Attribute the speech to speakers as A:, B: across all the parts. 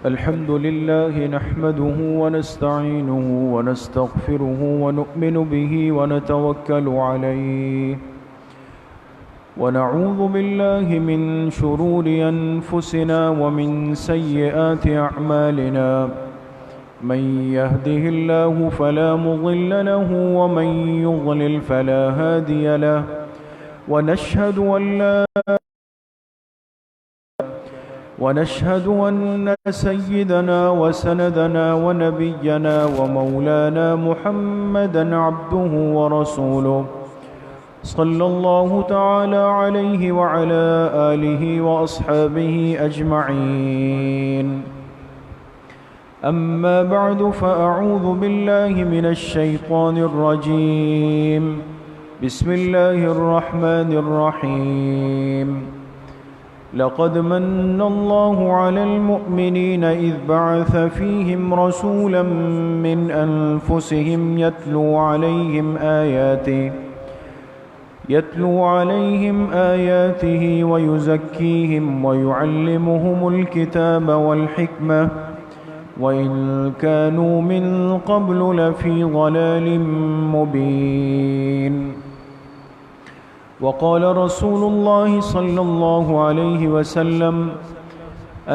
A: الحمد لله نحمده ونستعينه ونستغفره ونؤمن به ونتوكل عليه ونعوذ بالله من شرور أنفسنا ومن سيئات أعمالنا من يهده الله فلا مضل له ومن يضلل فلا هادي له ونشهد أن سيدنا وسندنا ونبينا ومولانا محمدا عبده ورسوله صلى الله تعالى عليه وعلى آله وأصحابه أجمعين. أما بعد فأعوذ بالله من الشيطان الرجيم. بسم الله الرحمن الرحيم. لقد من الله على المؤمنين إذ بعث فيهم رسولا من أنفسهم يتلو عليهم آياته ويزكيهم ويعلمهم الكتاب والحكمة وإن كانوا من قبل لفي ضلال مبين. وقال رسول الله صلى الله عليه وسلم: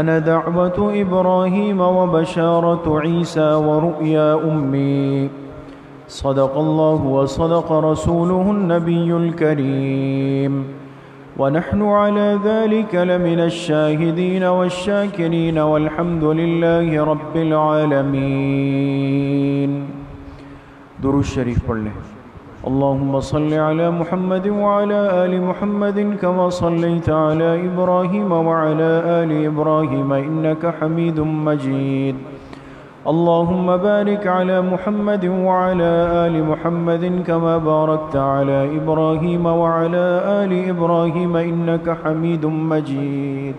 A: أنا دعوة إبراهيم وبشارة عيسى ورؤيا أمي. صدق الله وصدق رسوله النبي الكريم ونحن على ذلك لمن الشاهدين والشاكرين والحمد لله رب العالمين. درود شریف پڑھ لیں. اللهم صل على محمد وعلى آل محمد كما صليت على إبراهيم وعلى آل إبراهيم إنك حميد مجيد. اللهم بارك على محمد وعلى آل محمد كما باركت على إبراهيم وعلى آل إبراهيم إنك حميد مجيد.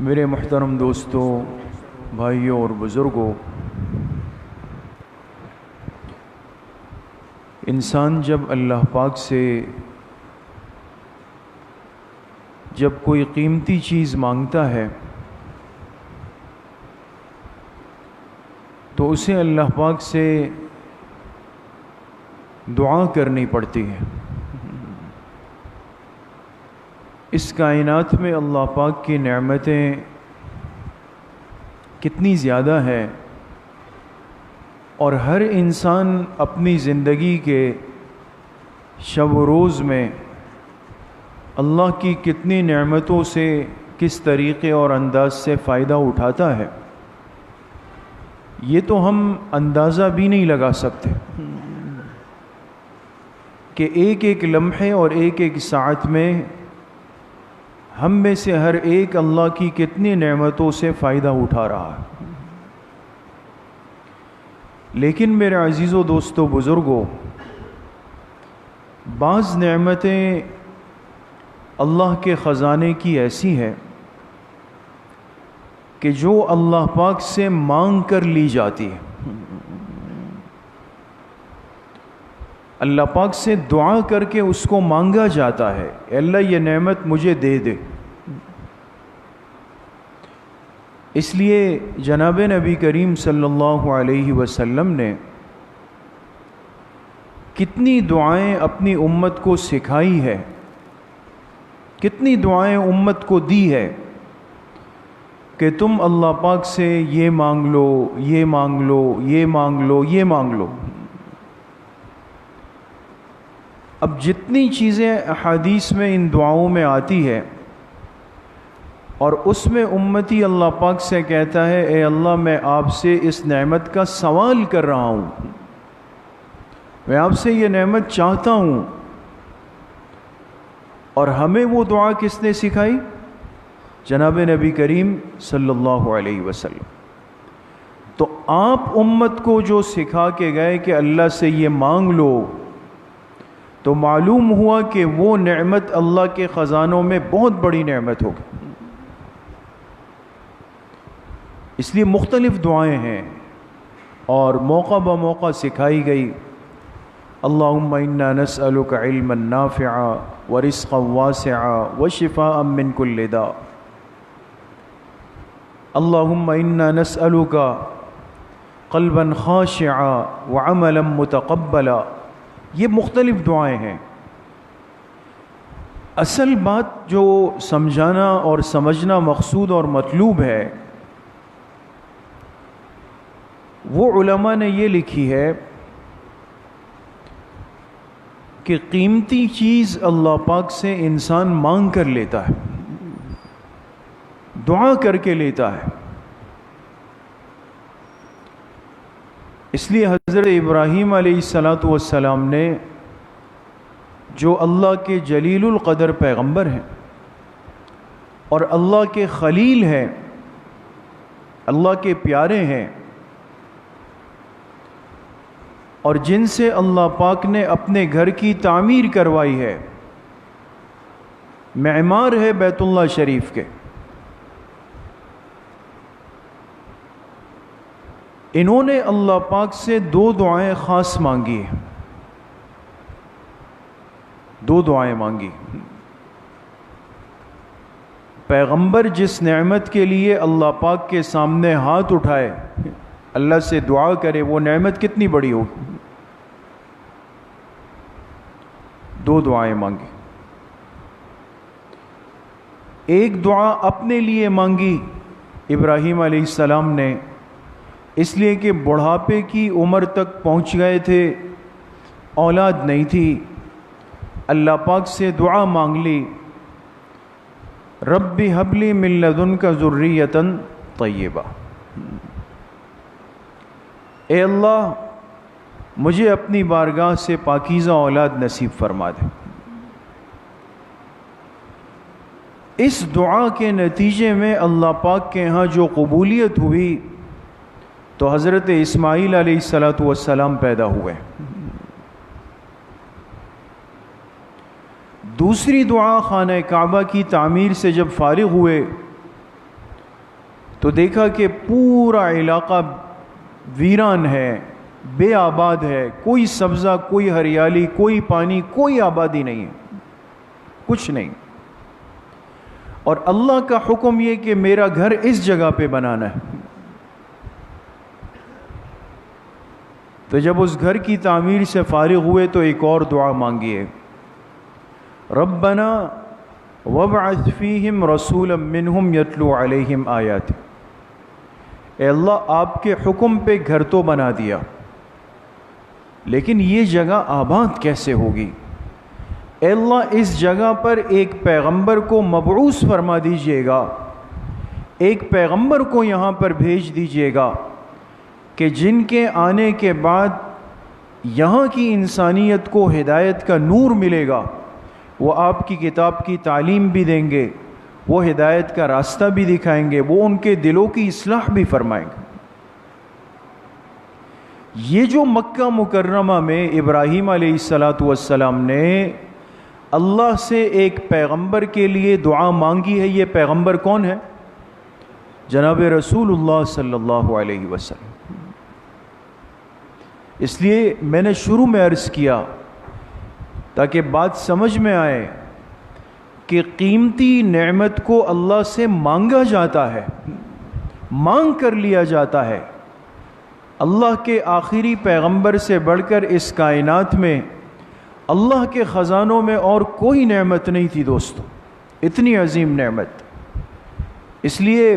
A: میرے محترم دوستو، بھائیوں اور بزرگوں، انسان جب اللہ پاک سے جب کوئی قیمتی چیز مانگتا ہے تو اسے اللہ پاک سے دعا کرنی پڑتی ہے. اس کائنات میں اللہ پاک کی نعمتیں کتنی زیادہ ہیں، اور ہر انسان اپنی زندگی کے شب و روز میں اللہ کی کتنی نعمتوں سے کس طریقے اور انداز سے فائدہ اٹھاتا ہے، یہ تو ہم اندازہ بھی نہیں لگا سکتے کہ ایک ایک لمحے اور ایک ایک ساعت میں ہم میں سے ہر ایک اللہ کی کتنی نعمتوں سے فائدہ اٹھا رہا ہے. لیکن میرے عزیزو، دوستو، بزرگوں، بعض نعمتیں اللہ کے خزانے کی ایسی ہیں کہ جو اللہ پاک سے مانگ کر لی جاتی ہے. اللہ پاک سے دعا کر کے اس کو مانگا جاتا ہے، اے اللہ یہ نعمت مجھے دے دے. اس لیے جناب نبی کریم صلی اللہ علیہ وسلم نے کتنی دعائیں اپنی امت کو سکھائی ہے، کتنی دعائیں امت کو دی ہے کہ تم اللہ پاک سے یہ مانگ لو، یہ مانگ لو، یہ مانگ لو، یہ مانگ لو. اب جتنی چیزیں احادیث میں ان دعاؤں میں آتی ہے، اور اس میں امتی اللہ پاک سے کہتا ہے اے اللہ میں آپ سے اس نعمت کا سوال کر رہا ہوں، میں آپ سے یہ نعمت چاہتا ہوں. اور ہمیں وہ دعا کس نے سکھائی؟ جناب نبی کریم صلی اللہ علیہ وسلم. تو آپ امت کو جو سکھا کے گئے کہ اللہ سے یہ مانگ لو، تو معلوم ہوا کہ وہ نعمت اللہ کے خزانوں میں بہت بڑی نعمت ہوگی. اس لیے مختلف دعائیں ہیں اور موقع بہ موقع سکھائی گئی. اللہم انا نسألک علما نافعا ورزقا واسعا وشفاء من کل داء، اللہم انا نسألک قلبا خاشعا وعملا متقبلا۔ یہ مختلف دعائیں ہیں۔ اصل بات جو سمجھانا اور سمجھنا مقصود اور مطلوب ہے وہ علماء نے یہ لکھی ہے کہ قیمتی چیز اللہ پاک سے انسان مانگ کر لیتا ہے، دعا کر کے لیتا ہے۔ اس لیے حضرت ابراہیم علیہ السلام نے، جو اللہ کے جلیل القدر پیغمبر ہیں اور اللہ کے خلیل ہیں، اللہ کے پیارے ہیں، اور جن سے اللہ پاک نے اپنے گھر کی تعمیر کروائی ہے، معمار ہے بیت اللہ شریف کے، انہوں نے اللہ پاک سے دو دعائیں خاص مانگی ہیں، دو دعائیں مانگی۔ پیغمبر جس نعمت کے لیے اللہ پاک کے سامنے ہاتھ اٹھائے، اللہ سے دعا کرے، وہ نعمت کتنی بڑی ہو۔ دو دعائیں مانگی۔ ایک دعا اپنے لیے مانگی ابراہیم علیہ السلام نے، اس لیے کہ بڑھاپے کی عمر تک پہنچ گئے تھے، اولاد نہیں تھی، اللہ پاک سے دعا مانگ لی، رب ہب لی من لدنک ذریۃ طیبہ، اے اللہ مجھے اپنی بارگاہ سے پاکیزہ اولاد نصیب فرما دے۔ اس دعا کے نتیجے میں اللہ پاک کے ہاں جو قبولیت ہوئی تو حضرت اسماعیل علیہ السلام پیدا ہوئے۔ دوسری دعا خانہ کعبہ کی تعمیر سے جب فارغ ہوئے تو دیکھا کہ پورا علاقہ ویران ہے، بے آباد ہے، کوئی سبزہ، کوئی ہریالی، کوئی پانی، کوئی آبادی نہیں ہے، کچھ نہیں۔ اور اللہ کا حکم یہ کہ میرا گھر اس جگہ پہ بنانا ہے۔ تو جب اس گھر کی تعمیر سے فارغ ہوئے تو ایک اور دعا مانگی ہے، ربنا وابعث فیہم رسولا منہم یتلو علیہم آیات، اے اللہ آپ کے حکم پہ گھر تو بنا دیا، لیکن یہ جگہ آباد کیسے ہوگی؟ اے اللہ اس جگہ پر ایک پیغمبر کو مبعوث فرما دیجئے گا، ایک پیغمبر کو یہاں پر بھیج دیجئے گا کہ جن کے آنے کے بعد یہاں کی انسانیت کو ہدایت کا نور ملے گا، وہ آپ کی کتاب کی تعلیم بھی دیں گے، وہ ہدایت کا راستہ بھی دکھائیں گے، وہ ان کے دلوں کی اصلاح بھی فرمائیں گے۔ یہ جو مکہ مکرمہ میں ابراہیم علیہ السلام نے اللہ سے ایک پیغمبر کے لیے دعا مانگی ہے، یہ پیغمبر کون ہے؟ جناب رسول اللہ صلی اللہ علیہ وسلم۔ اس لیے میں نے شروع میں عرض کیا تاکہ بات سمجھ میں آئے کہ قیمتی نعمت کو اللہ سے مانگا جاتا ہے، مانگ کر لیا جاتا ہے۔ اللہ کے آخری پیغمبر سے بڑھ کر اس کائنات میں اللہ کے خزانوں میں اور کوئی نعمت نہیں تھی دوستو، اتنی عظیم نعمت۔ اس لیے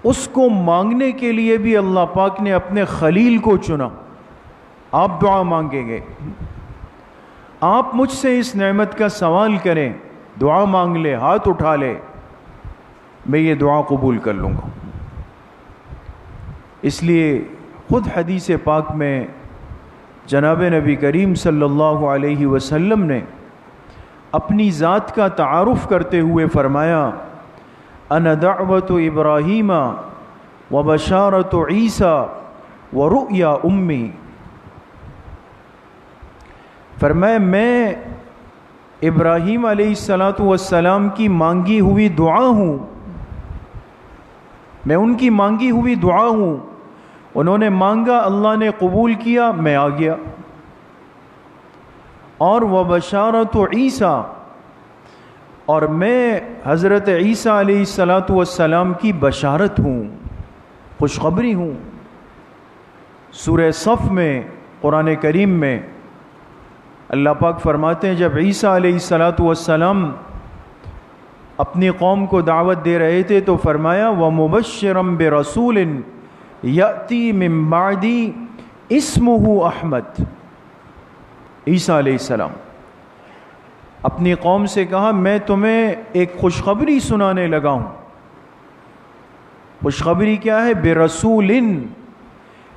A: اس کو مانگنے کے لیے بھی اللہ پاک نے اپنے خلیل کو چنا۔ آپ دعا مانگیں گے، آپ مجھ سے اس نعمت کا سوال کریں، دعا مانگ لے، ہاتھ اٹھا لے، میں یہ دعا قبول کر لوں گا۔ اس لیے خود حدیث پاک میں جناب نبی کریم صلی اللہ علیہ وسلم نے اپنی ذات کا تعارف کرتے ہوئے فرمایا، انا دعوت ابراہیم و بشارت عیسیٰ و رؤیا امی، فرمایا میں ابراہیم علیہ السلام کی مانگی ہوئی دعا ہوں، میں ان کی مانگی ہوئی دعا ہوں، انہوں نے مانگا، اللہ نے قبول کیا، میں آ گیا۔ اور وبشارت عیسیٰ، اور میں حضرت عیسیٰ علیہ الصلاۃ والسلام کی بشارت ہوں، خوشخبری ہوں۔ سورہ صف میں قرآن کریم میں اللہ پاک فرماتے ہیں جب عیسیٰ علیہ الصلاۃ والسلام اپنی قوم کو دعوت دے رہے تھے تو فرمایا وَمُبَشِّرًا بِرَسُولٍ يَأْتِي مِن بَعْدِي اسمہ احمد۔ عیسیٰ علیہ السلام اپنی قوم سے کہا میں تمہیں ایک خوشخبری سنانے لگا ہوں۔ خوشخبری کیا ہے؟ برسول،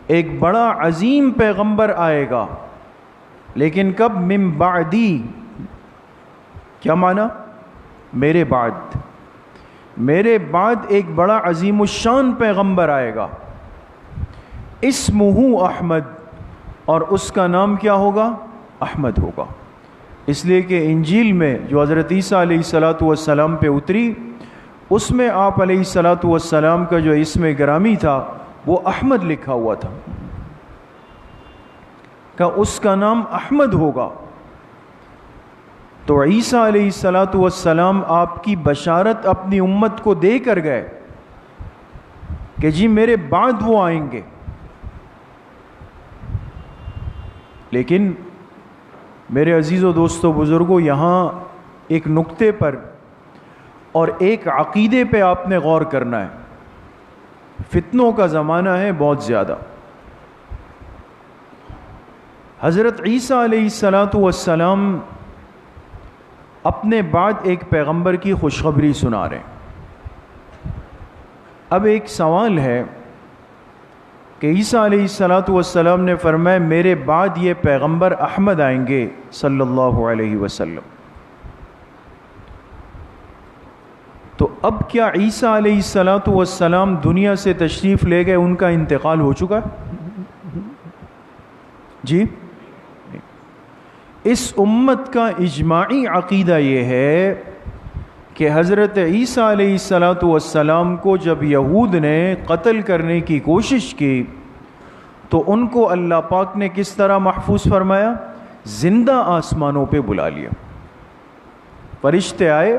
A: ایک بڑا عظیم پیغمبر آئے گا، لیکن کب؟ من بعدی، کیا معنی؟ میرے بعد، میرے بعد ایک بڑا عظیم الشان پیغمبر آئے گا، اسمہ احمد، اور اس کا نام کیا ہوگا؟ احمد ہوگا۔ اس لیے کہ انجیل میں جو حضرت عیسیٰ علیہ الصلاۃ والسلام پہ اتری، اس میں آپ علیہ الصلاۃ والسلام کا جو اسم گرامی تھا وہ احمد لکھا ہوا تھا، کہ اس کا نام احمد ہوگا۔ تو عیسیٰ علیہ الصلاۃ والسلام آپ کی بشارت اپنی امت کو دے کر گئے کہ جی میرے بعد وہ آئیں گے۔ لیکن میرے عزیز و دوستو بزرگوں، یہاں ایک نقطے پر اور ایک عقیدے پہ آپ نے غور کرنا ہے۔ فتنوں کا زمانہ ہے بہت زیادہ۔ حضرت عیسیٰ علیہ الصلاۃ والسلام اپنے بعد ایک پیغمبر کی خوشخبری سنا رہے ہیں۔ اب ایک سوال ہے کہ عیسیٰ علیہ الصلاۃ والسلام نے فرمایا میرے بعد یہ پیغمبر احمد آئیں گے صلی اللہ علیہ وسلم، تو اب کیا عیسیٰ علیہ الصلاۃ والسلام دنیا سے تشریف لے گئے، ان کا انتقال ہو چکا ہے؟ جی، اس امت کا اجماعی عقیدہ یہ ہے کہ حضرت عیسیٰ علیہ الصلاۃ والسلام کو جب یہود نے قتل کرنے کی کوشش کی تو ان کو اللہ پاک نے کس طرح محفوظ فرمایا؟ زندہ آسمانوں پہ بلا لیا، فرشتے آئے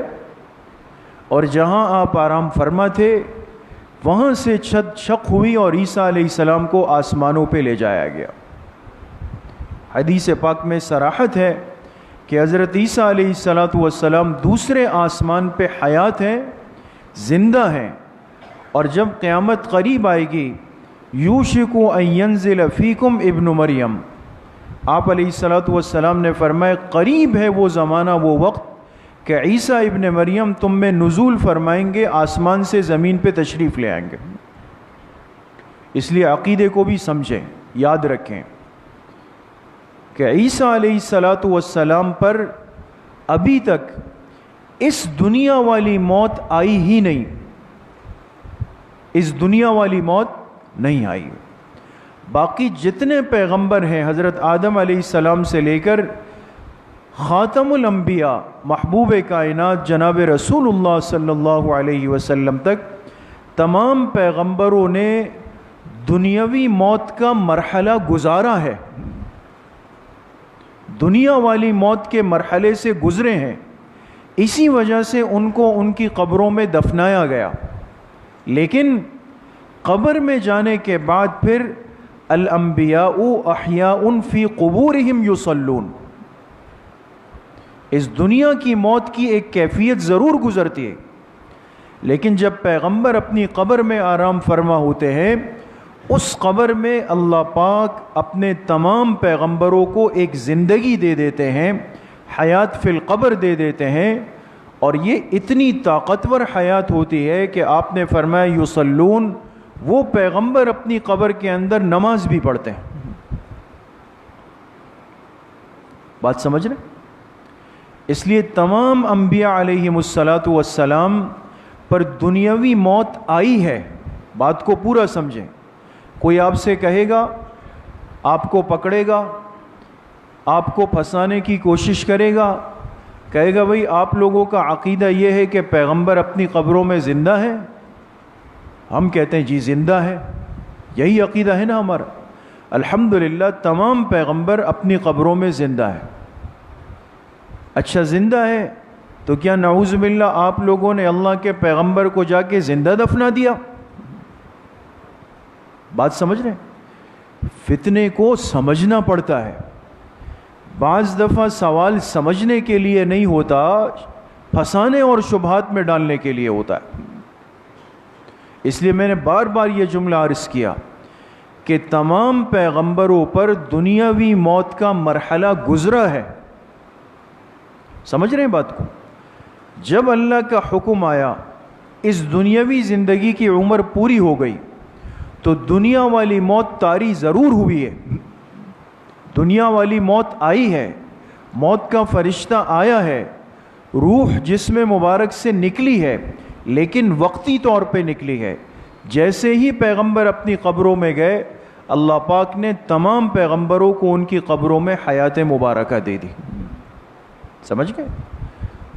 A: اور جہاں آپ آرام فرما تھے وہاں سے چھت شق ہوئی اور عیسیٰ علیہ السلام کو آسمانوں پہ لے جایا گیا۔ حدیث پاک میں صراحت ہے کہ حضرت عیسیٰ علیہ الصلاۃ والسلام دوسرے آسمان پہ حیات ہیں، زندہ ہیں، اور جب قیامت قریب آئے گی یوشک ان ینزل فیکم ابن مریم، آپ علیہ الصلاۃ والسلام نے فرمایا قریب ہے وہ زمانہ، وہ وقت کہ عیسیٰ ابن مریم تم میں نزول فرمائیں گے، آسمان سے زمین پہ تشریف لے آئیں گے۔ اس لیے عقیدے کو بھی سمجھیں، یاد رکھیں کہ عیسیٰ علیہ الصلاۃ والسلام پر ابھی تک اس دنیا والی موت آئی ہی نہیں، اس دنیا والی موت نہیں آئی۔ باقی جتنے پیغمبر ہیں حضرت آدم علیہ السلام سے لے کر خاتم الانبیاء محبوب کائنات جناب رسول اللہ صلی اللہ علیہ وسلم تک، تمام پیغمبروں نے دنیاوی موت کا مرحلہ گزارا ہے، دنیا والی موت کے مرحلے سے گزرے ہیں، اسی وجہ سے ان کو ان کی قبروں میں دفنایا گیا۔ لیکن قبر میں جانے کے بعد پھر الانبیاء احیاء فی قبورہم یصلون، اس دنیا کی موت کی ایک کیفیت ضرور گزرتی ہے، لیکن جب پیغمبر اپنی قبر میں آرام فرما ہوتے ہیں، اس قبر میں اللہ پاک اپنے تمام پیغمبروں کو ایک زندگی دے دیتے ہیں، حیات فی القبر دے دیتے ہیں، اور یہ اتنی طاقتور حیات ہوتی ہے کہ آپ نے فرمایا یصلون، وہ پیغمبر اپنی قبر کے اندر نماز بھی پڑھتے ہیں۔ بات سمجھ رہے؟ اس لیے تمام انبیاء علیہم الصلاۃ والسلام پر دنیاوی موت آئی ہے، بات کو پورا سمجھیں۔ کوئی آپ سے کہے گا، آپ کو پکڑے گا، آپ کو پھنسانے کی کوشش کرے گا، کہے گا بھئی آپ لوگوں کا عقیدہ یہ ہے کہ پیغمبر اپنی قبروں میں زندہ ہیں، ہم کہتے ہیں جی زندہ ہے، یہی عقیدہ ہے نا ہمارا۔ الحمدللہ تمام پیغمبر اپنی قبروں میں زندہ ہیں، اچھا زندہ ہے تو کیا نعوذ باللہ آپ لوگوں نے اللہ کے پیغمبر کو جا کے زندہ دفنا دیا؟ بات سمجھ رہے ہیں؟ فتنے کو سمجھنا پڑتا ہے. بعض دفعہ سوال سمجھنے کے لیے نہیں ہوتا، پھنسانے اور شبہات میں ڈالنے کے لیے ہوتا ہے. اس لیے میں نے بار بار یہ جملہ عرض کیا کہ تمام پیغمبروں پر دنیاوی موت کا مرحلہ گزرا ہے. سمجھ رہے ہیں بات کو؟ جب اللہ کا حکم آیا، اس دنیاوی زندگی کی عمر پوری ہو گئی تو دنیا والی موت طاری ضرور ہوئی ہے. دنیا والی موت آئی ہے، موت کا فرشتہ آیا ہے، روح جسم مبارک سے نکلی ہے، لیکن وقتی طور پہ نکلی ہے. جیسے ہی پیغمبر اپنی قبروں میں گئے، اللہ پاک نے تمام پیغمبروں کو ان کی قبروں میں حیات مبارکہ دے دی. سمجھ گئے؟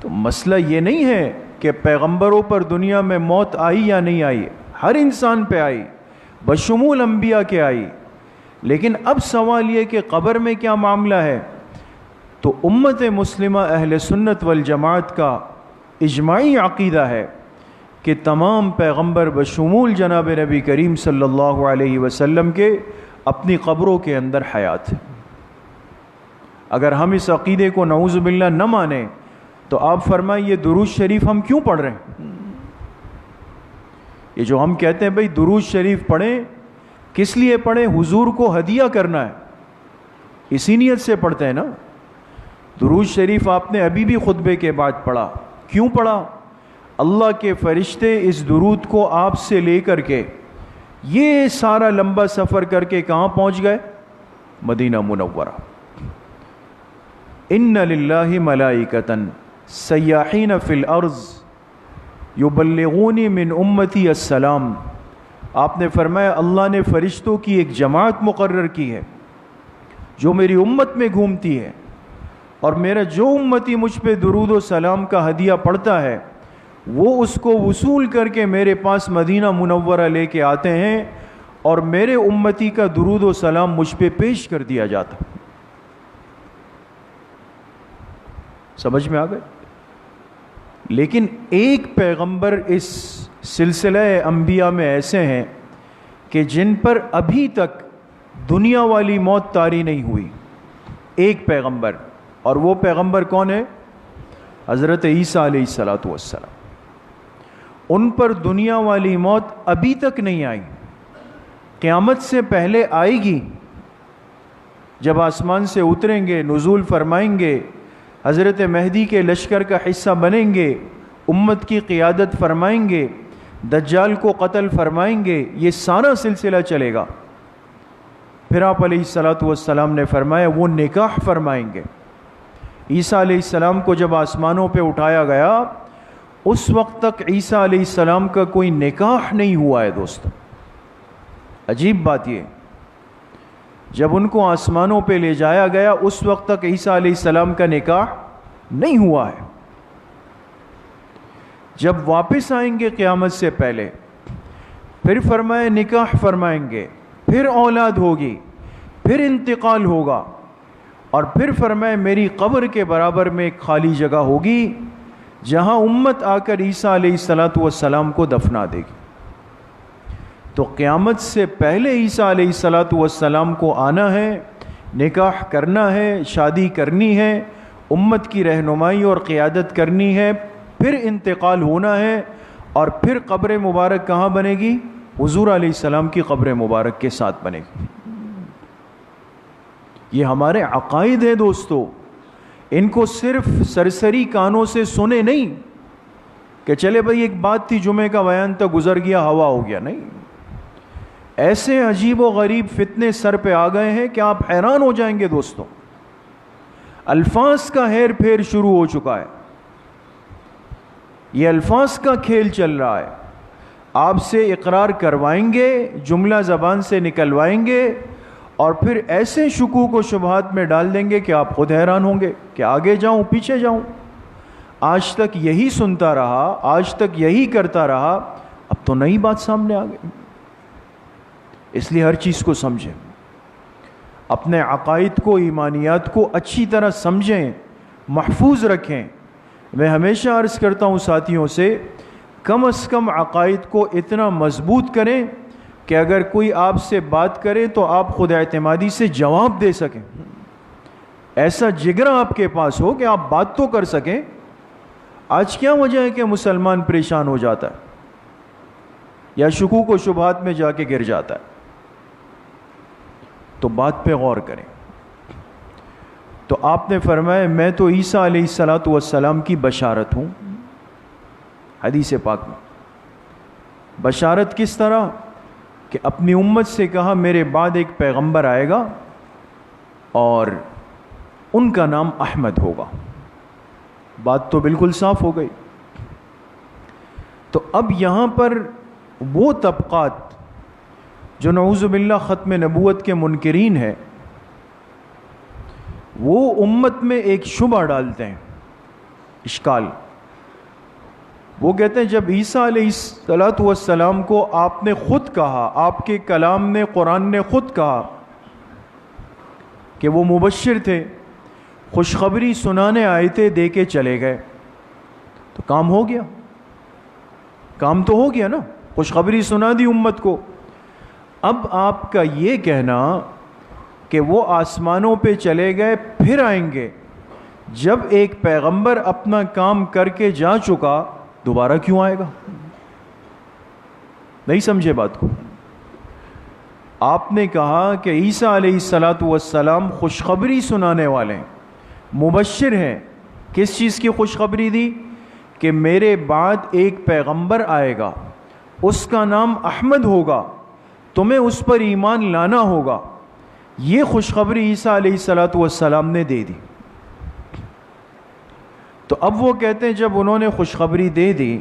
A: تو مسئلہ یہ نہیں ہے کہ پیغمبروں پر دنیا میں موت آئی یا نہیں آئی، ہر انسان پہ آئی، بشمول انبیاء کے آئی. لیکن اب سوال یہ کہ قبر میں کیا معاملہ ہے؟ تو امت مسلمہ اہل سنت والجماعت کا اجماعی عقیدہ ہے کہ تمام پیغمبر بشمول جناب نبی کریم صلی اللہ علیہ وسلم کے اپنی قبروں کے اندر حیات ہے. اگر ہم اس عقیدے کو نعوذ باللہ نہ مانیں تو آپ فرمائیں یہ درود شریف ہم کیوں پڑھ رہے ہیں؟ یہ جو ہم کہتے ہیں بھئی درود شریف پڑھیں، کس لیے پڑھیں؟ حضور کو ہدیہ کرنا ہے، اسی نیت سے پڑھتے ہیں نا. درود شریف آپ نے ابھی بھی خطبے کے بعد پڑھا. کیوں پڑھا؟ اللہ کے فرشتے اس درود کو آپ سے لے کر کے یہ سارا لمبا سفر کر کے کہاں پہنچ گئے؟ مدینہ منورہ. ان للہ ملائکۃ سیاحین فی الارض یبلغونی من امتی السلام. آپ نے فرمایا اللہ نے فرشتوں کی ایک جماعت مقرر کی ہے جو میری امت میں گھومتی ہے، اور میرا جو امتی مجھ پہ درود و سلام کا ہدیہ پڑھتا ہے وہ اس کو وصول کر کے میرے پاس مدینہ منورہ لے کے آتے ہیں، اور میرے امتی کا درود و سلام مجھ پہ پیش کر دیا جاتا. سمجھ میں آ گئے؟ لیکن ایک پیغمبر اس سلسلہ انبیاء میں ایسے ہیں کہ جن پر ابھی تک دنیا والی موت طاری نہیں ہوئی. ایک پیغمبر، اور وہ پیغمبر کون ہے؟ حضرت عیسیٰ علیہ الصلوۃ والسلام. ان پر دنیا والی موت ابھی تک نہیں آئی، قیامت سے پہلے آئے گی. جب آسمان سے اتریں گے، نزول فرمائیں گے، حضرت مہدی کے لشکر کا حصہ بنیں گے، امت کی قیادت فرمائیں گے، دجال کو قتل فرمائیں گے، یہ سارا سلسلہ چلے گا. پھر آپ علیہ الصلوۃ والسلام نے فرمایا وہ نکاح فرمائیں گے. عیسیٰ علیہ السلام کو جب آسمانوں پہ اٹھایا گیا اس وقت تک عیسیٰ علیہ السلام کا کوئی نکاح نہیں ہوا ہے دوستو. عجیب بات یہ، جب ان کو آسمانوں پہ لے جایا گیا اس وقت تک عیسیٰ علیہ السلام کا نکاح نہیں ہوا ہے. جب واپس آئیں گے قیامت سے پہلے پھر فرمائے نکاح فرمائیں گے، پھر اولاد ہوگی، پھر انتقال ہوگا، اور پھر فرمائے میری قبر کے برابر میں ایک خالی جگہ ہوگی جہاں امت آ کر عیسیٰ علیہ الصلوۃ والسلام کو دفنا دے گی. تو قیامت سے پہلے عیسیٰ علیہ الصلوۃ والسلام کو آنا ہے، نکاح کرنا ہے، شادی کرنی ہے، امت کی رہنمائی اور قیادت کرنی ہے، پھر انتقال ہونا ہے، اور پھر قبر مبارک کہاں بنے گی؟ حضور علیہ السلام کی قبر مبارک کے ساتھ بنے گی. یہ ہمارے عقائد ہیں دوستو، ان کو صرف سرسری کانوں سے سنے نہیں کہ چلے بھائی ایک بات تھی، جمعے کا بیان تھا، گزر گیا، ہوا ہو گیا. نہیں، ایسے عجیب و غریب فتنے سر پہ آ گئے ہیں کہ آپ حیران ہو جائیں گے دوستو. الفاظ کا ہیر پھیر شروع ہو چکا ہے، یہ الفاظ کا کھیل چل رہا ہے. آپ سے اقرار کروائیں گے، جملہ زبان سے نکلوائیں گے، اور پھر ایسے شکوک و شبہات میں ڈال دیں گے کہ آپ خود حیران ہوں گے کہ آگے جاؤں پیچھے جاؤں. آج تک یہی سنتا رہا، آج تک یہی کرتا رہا، اب تو نئی بات سامنے آ گئی. اس لیے ہر چیز کو سمجھیں، اپنے عقائد کو، ایمانیات کو اچھی طرح سمجھیں، محفوظ رکھیں. میں ہمیشہ عرض کرتا ہوں ساتھیوں سے، کم از کم عقائد کو اتنا مضبوط کریں کہ اگر کوئی آپ سے بات کرے تو آپ خود اعتمادی سے جواب دے سکیں. ایسا جگرا آپ کے پاس ہو کہ آپ بات تو کر سکیں. آج کیا وجہ ہے کہ مسلمان پریشان ہو جاتا ہے یا شکوک و شبہات میں جا کے گر جاتا ہے؟ تو بات پہ غور کریں. تو آپ نے فرمایا میں تو عیسیٰ علیہ السلام کی بشارت ہوں. حدیث پاک میں بشارت کس طرح کہ اپنی امت سے کہا میرے بعد ایک پیغمبر آئے گا اور ان کا نام احمد ہوگا. بات تو بالکل صاف ہو گئی. تو اب یہاں پر وہ طبقات جو نعوذ باللہ ختم نبوت کے منکرین ہیں، وہ امت میں ایک شبہ ڈالتے ہیں، اشکال. وہ کہتے ہیں جب عیسیٰ علیہ السلام کو آپ نے خود کہا، آپ کے کلام نے، قرآن نے خود کہا کہ وہ مبشر تھے، خوشخبری سنانے آئے تھے، دے کے چلے گئے، تو کام ہو گیا. کام تو ہو گیا نا، خوشخبری سنا دی امت کو. اب آپ کا یہ کہنا کہ وہ آسمانوں پہ چلے گئے پھر آئیں گے، جب ایک پیغمبر اپنا کام کر کے جا چکا دوبارہ کیوں آئے گا؟ نہیں سمجھے بات کو. آپ نے کہا کہ عیسیٰ علیہ السلام خوشخبری سنانے والے ہیں، مبشر ہیں. کس چیز کی خوشخبری دی؟ کہ میرے بعد ایک پیغمبر آئے گا، اس کا نام احمد ہوگا، تمہیں اس پر ایمان لانا ہوگا. یہ خوشخبری عیسیٰ علیہ السلام نے دے دی. تو اب وہ کہتے ہیں جب انہوں نے خوشخبری دے دی،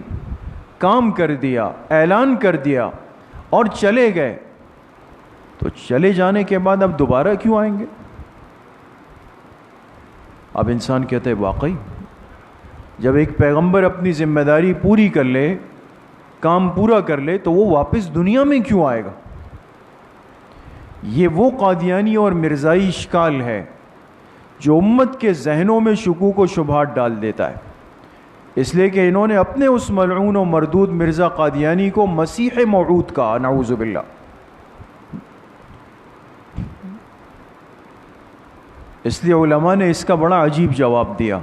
A: کام کر دیا، اعلان کر دیا اور چلے گئے، تو چلے جانے کے بعد اب دوبارہ کیوں آئیں گے؟ اب انسان کہتا ہے واقعی جب ایک پیغمبر اپنی ذمہ داری پوری کر لے، کام پورا کر لے، تو وہ واپس دنیا میں کیوں آئے گا؟ یہ وہ قادیانی اور مرزائی اشکال ہے جو امت کے ذہنوں میں شکوک و شبہات ڈال دیتا ہے. اس لیے کہ انہوں نے اپنے اس ملعون و مردود مرزا قادیانی کو مسیح موعود کہا، نعوذ باللہ. اس لیے علماء نے اس کا بڑا عجیب جواب دیا،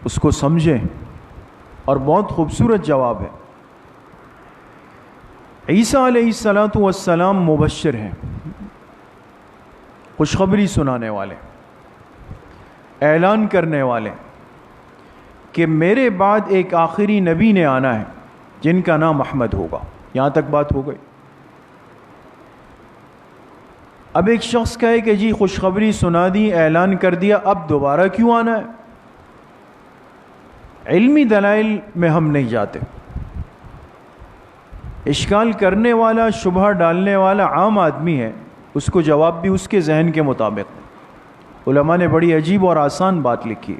A: اس کو سمجھیں، اور بہت خوبصورت جواب ہے. عیسیٰ علیہ السلام مبشر ہیں، خوشخبری سنانے والے، اعلان کرنے والے کہ میرے بعد ایک آخری نبی نے آنا ہے جن کا نام احمد ہوگا. یہاں تک بات ہو گئی. اب ایک شخص کہے کہ جی خوشخبری سنا دی، اعلان کر دیا، اب دوبارہ کیوں آنا ہے؟ علمی دلائل میں ہم نہیں جاتے. اشکال کرنے والا، شبہ ڈالنے والا عام آدمی ہے، اس کو جواب بھی اس کے ذہن کے مطابق. علماء نے بڑی عجیب اور آسان بات لکھی.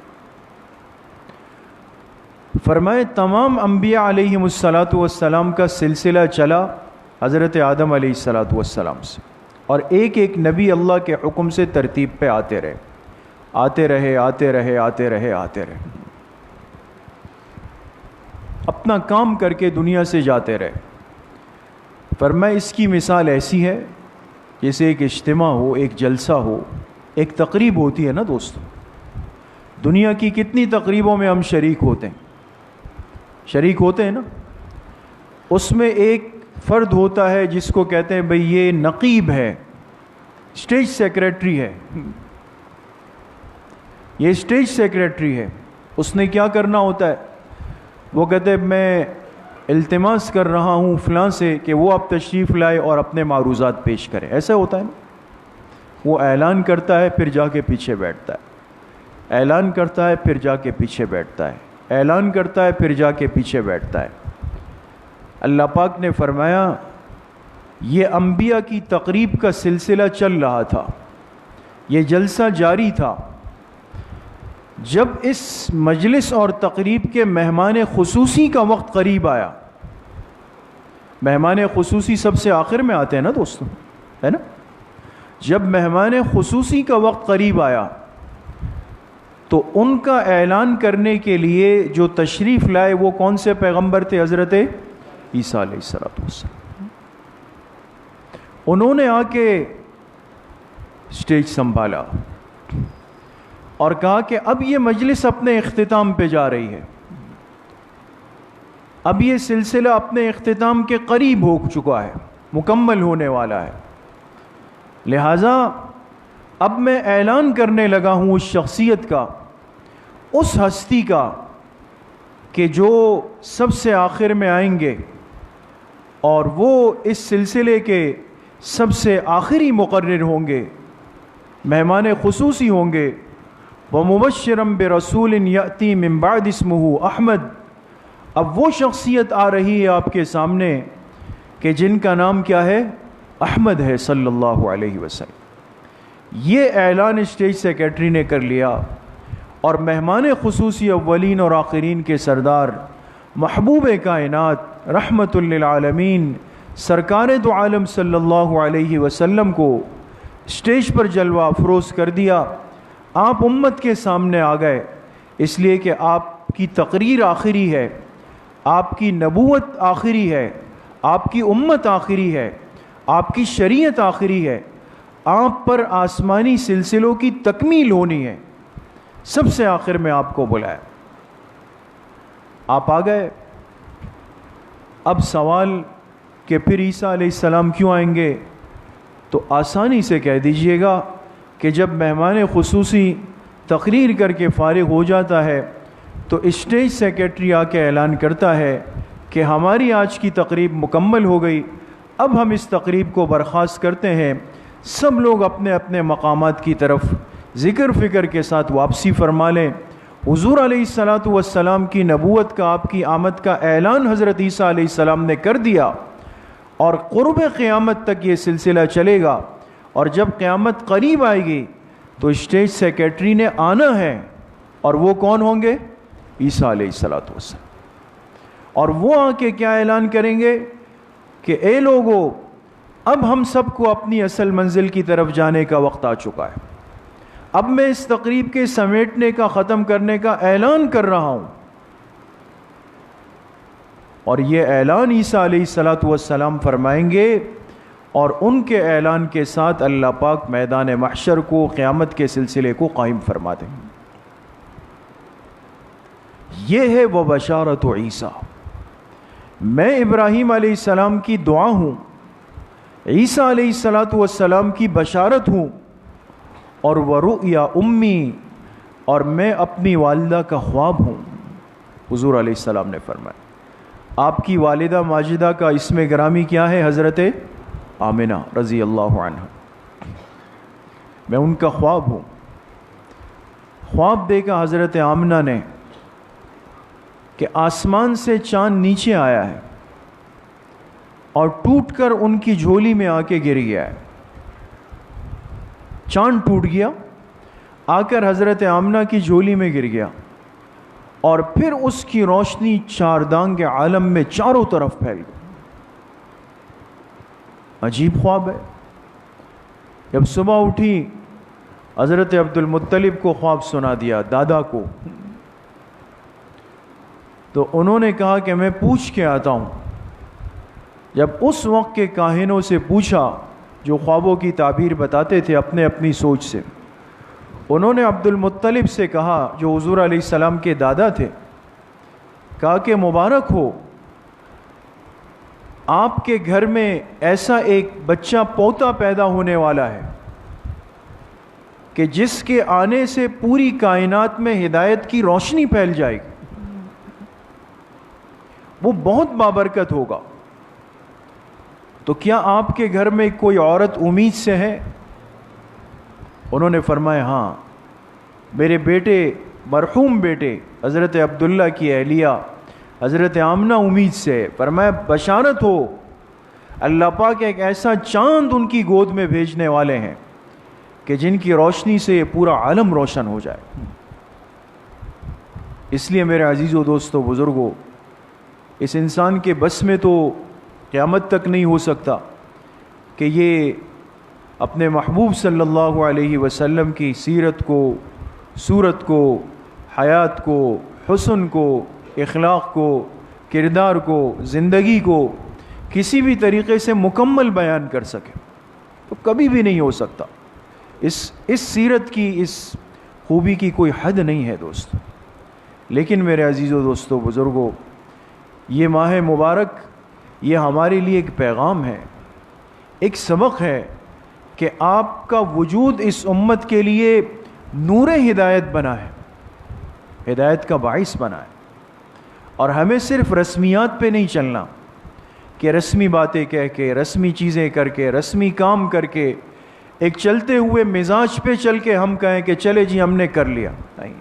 A: فرمائے تمام انبیاء علیہم السلام کا سلسلہ چلا حضرت آدم علیہ السلام سے، اور ایک ایک نبی اللہ کے حکم سے ترتیب پہ آتے رہے، آتے رہے، آتے رہے، آتے رہے، آتے رہے، اپنا کام کر کے دنیا سے جاتے رہے. فرمائے اس کی مثال ایسی ہے جیسے ایک اجتماع ہو، ایک جلسہ ہو، ایک تقریب ہوتی ہے نا دوستو. دنیا کی کتنی تقریبوں میں ہم شریک ہوتے ہیں نا. اس میں ایک فرد ہوتا ہے جس کو کہتے ہیں بھئی یہ نقیب ہے، اسٹیج سیکریٹری ہے. یہ اسٹیج سیکریٹری ہے. اس نے کیا کرنا ہوتا ہے؟ وہ کہتے ہیں میں التماس کر رہا ہوں فلاں سے کہ وہ اب تشریف لائے اور اپنے معروضات پیش کرے. ایسا ہوتا ہے نا. وہ اعلان کرتا ہے پھر جا کے پیچھے بیٹھتا ہے، اعلان کرتا ہے پھر جا کے پیچھے بیٹھتا ہے، اعلان کرتا ہے پھر جا کے پیچھے بیٹھتا ہے. اللہ پاک نے فرمایا یہ انبیاء کی تقریب کا سلسلہ چل رہا تھا، یہ جلسہ جاری تھا. جب اس مجلس اور تقریب کے مہمان خصوصی کا وقت قریب آیا، مہمان خصوصی سب سے آخر میں آتے ہیں نا دوستوں، ہے نا. جب مہمان خصوصی کا وقت قریب آیا تو ان کا اعلان کرنے کے لیے جو تشریف لائے وہ کون سے پیغمبر تھے؟ حضرت عیسیٰ علیہ السلام۔ انہوں نے آ کے اسٹیج سنبھالا اور کہا کہ اب یہ مجلس اپنے اختتام پہ جا رہی ہے، اب یہ سلسلہ اپنے اختتام کے قریب ہو چکا ہے، مکمل ہونے والا ہے، لہٰذا اب میں اعلان کرنے لگا ہوں اس شخصیت کا، اس ہستی کا کہ جو سب سے آخر میں آئیں گے اور وہ اس سلسلے کے سب سے آخری مقرر ہوں گے، مہمان خصوصی ہوں گے۔ وَمُبَشِّرًا بِرَسُولٍ يَأْتِي مِن بَعْدِ اسْمُهُ احمد۔ اب وہ شخصیت آ رہی ہے آپ کے سامنے کہ جن کا نام کیا ہے؟ احمد ہے صلی اللہ علیہ وسلم۔ یہ اعلان اسٹیج سیکرٹری نے کر لیا اور مہمان خصوصی اولین اور آخرین کے سردار محبوب کائنات رحمت للعالمین سرکار دو عالم صلی اللہ علیہ وسلم کو اسٹیج پر جلوہ افروز کر دیا۔ آپ امت کے سامنے آ گئے اس لیے کہ آپ کی تقریر آخری ہے، آپ کی نبوت آخری ہے، آپ کی امت آخری ہے، آپ کی شریعت آخری ہے، آپ پر آسمانی سلسلوں کی تکمیل ہونی ہے، سب سے آخر میں آپ کو بلایا۔ آپ آ گئے۔ اب سوال کہ پھر عیسیٰ علیہ السلام کیوں آئیں گے؟ تو آسانی سے کہہ دیجئے گا کہ جب مہمان خصوصی تقریر کر کے فارغ ہو جاتا ہے تو اسٹیج سیکرٹری آ کے اعلان کرتا ہے کہ ہماری آج کی تقریب مکمل ہو گئی، اب ہم اس تقریب کو برخاست کرتے ہیں، سب لوگ اپنے اپنے مقامات کی طرف ذکر فکر کے ساتھ واپسی فرما لیں۔ حضور علیہ السلام کی نبوت کا، آپ کی آمد کا اعلان حضرت عیسیٰ علیہ السلام نے کر دیا اور قرب قیامت تک یہ سلسلہ چلے گا، اور جب قیامت قریب آئے گی تو اسٹیج سیکرٹری نے آنا ہے، اور وہ کون ہوں گے؟ عیسیٰ علیہ السلام۔ اور وہ آ کے کیا اعلان کریں گے کہ اے لوگو، اب ہم سب کو اپنی اصل منزل کی طرف جانے کا وقت آ چکا ہے، اب میں اس تقریب کے سمیٹنے کا، ختم کرنے کا اعلان کر رہا ہوں۔ اور یہ اعلان عیسیٰ علیہ السلام فرمائیں گے، اور ان کے اعلان کے ساتھ اللہ پاک میدان محشر کو، قیامت کے سلسلے کو قائم فرما دیں گے۔ یہ ہے وہ بشارت عیسیٰ۔ میں ابراہیم علیہ السلام کی دعا ہوں، عیسیٰ علیہ السلام کی بشارت ہوں، اور ورؤیا امی، اور میں اپنی والدہ کا خواب ہوں۔ حضور علیہ السلام نے فرمایا آپ کی والدہ ماجدہ کا اسم گرامی کیا ہے؟ حضرت آمنہ رضی اللہ عنہ۔ میں ان کا خواب ہوں۔ خواب دیکھا حضرت آمنہ نے کہ آسمان سے چاند نیچے آیا ہے اور ٹوٹ کر ان کی جھولی میں آ کے گر گیا ہے۔ چاند ٹوٹ گیا، آ کر حضرت آمنہ کی جھولی میں گر گیا، اور پھر اس کی روشنی چاردانگ عالم میں چاروں طرف پھیل گئی۔ عجیب خواب ہے۔ جب صبح اٹھی حضرت عبد المطلب کو خواب سنا دیا، دادا کو، تو انہوں نے کہا کہ میں پوچھ کے آتا ہوں۔ جب اس وقت کے کاہنوں سے پوچھا جو خوابوں کی تعبیر بتاتے تھے اپنے اپنی سوچ سے، انہوں نے عبد المطلب سے کہا جو حضور علیہ السلام کے دادا تھے، کہا کہ مبارک ہو، آپ کے گھر میں ایسا ایک بچہ پوتا پیدا ہونے والا ہے کہ جس کے آنے سے پوری کائنات میں ہدایت کی روشنی پھیل جائے گی، وہ بہت بابرکت ہوگا۔ تو کیا آپ کے گھر میں کوئی عورت امید سے ہے؟ انہوں نے فرمایا ہاں، میرے بیٹے، مرحوم بیٹے حضرت عبداللہ کی اہلیہ حضرت آمنہ امید سے۔ فرمایا بشارت ہو، اللہ پاک ایک ایسا چاند ان کی گود میں بھیجنے والے ہیں کہ جن کی روشنی سے یہ پورا عالم روشن ہو جائے۔ اس لیے میرے عزیزو، دوستو، بزرگو، اس انسان کے بس میں تو قیامت تک نہیں ہو سکتا کہ یہ اپنے محبوب صلی اللہ علیہ وسلم کی سیرت کو، صورت کو، حیات کو، حسن کو، اخلاق کو، کردار کو، زندگی کو کسی بھی طریقے سے مکمل بیان کر سکے تو کبھی بھی نہیں ہو سکتا۔ اس سیرت کی، اس خوبی کی کوئی حد نہیں ہے دوست۔ لیکن میرے عزیزو، دوستو، بزرگوں، یہ ماہ مبارک یہ ہمارے لیے ایک پیغام ہے، ایک سبق ہے کہ آپ کا وجود اس امت کے لیے نور ہدایت بنا ہے، ہدایت کا باعث بنا ہے۔ اور ہمیں صرف رسمیات پہ نہیں چلنا کہ رسمی باتیں کہہ کے، رسمی چیزیں کر کے، رسمی کام کر کے، ایک چلتے ہوئے مزاج پہ چل کے ہم کہیں کہ چلے جی ہم نے کر لیا، نہیں۔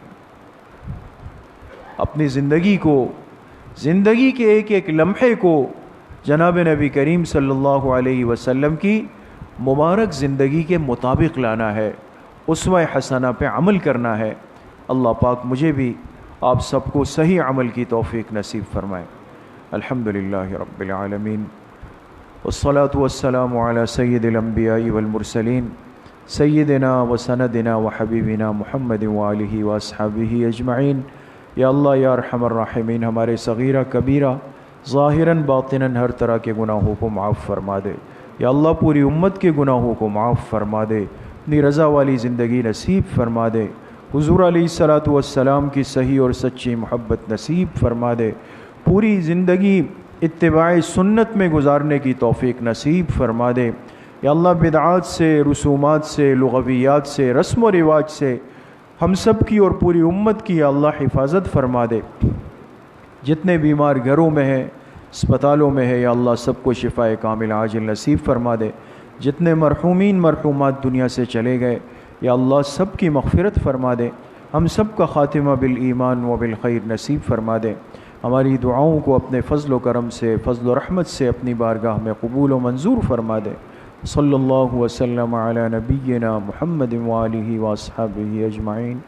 A: اپنی زندگی کو، زندگی کے ایک ایک لمحے کو جناب نبی کریم صلی اللہ علیہ وسلم کی مبارک زندگی کے مطابق لانا ہے، اسوہ حسنہ پہ عمل کرنا ہے۔ اللہ پاک مجھے بھی آپ سب کو صحیح عمل کی توفیق نصیب فرمائے۔ الحمدللہ رب العالمین، والصلاة والسلام علی سید الانبیاء والمرسلین، سیدنا و سندنا و حبیبنا محمد وآلہ واصحابہ اجمعین۔ یا اللہ یا ارحم الراحمین، ہمارے صغیرہ کبیرہ، ظاہراً باطناً ہر طرح کے گناہوں کو معاف فرما دے۔ یا اللہ پوری امت کے گناہوں کو معاف فرما دے، اپنی رضا والی زندگی نصیب فرما دے، حضور علیہ الصلاۃ والسلام کی صحیح اور سچی محبت نصیب فرما دے، پوری زندگی اتباع سنت میں گزارنے کی توفیق نصیب فرما دے۔ یا اللہ بدعات سے، رسومات سے، لغویات سے، رسم و رواج سے ہم سب کی اور پوری امت کی یا اللہ حفاظت فرما دے۔ جتنے بیمار گھروں میں ہیں، اسپتالوں میں ہے، یا اللہ سب کو شفاء کامل عاجل نصیب فرما دے۔ جتنے مرحومین مرحومات دنیا سے چلے گئے، یا اللہ سب کی مغفرت فرما دے، ہم سب کا خاتمہ بالایمان و بالخیر نصیب فرما دے۔ ہماری دعاؤں کو اپنے فضل و کرم سے، فضل و رحمت سے اپنی بارگاہ میں قبول و منظور فرما دے۔ صلی اللہ وسلم علی نبینا محمد وآلہ واصحابہ اجمعین۔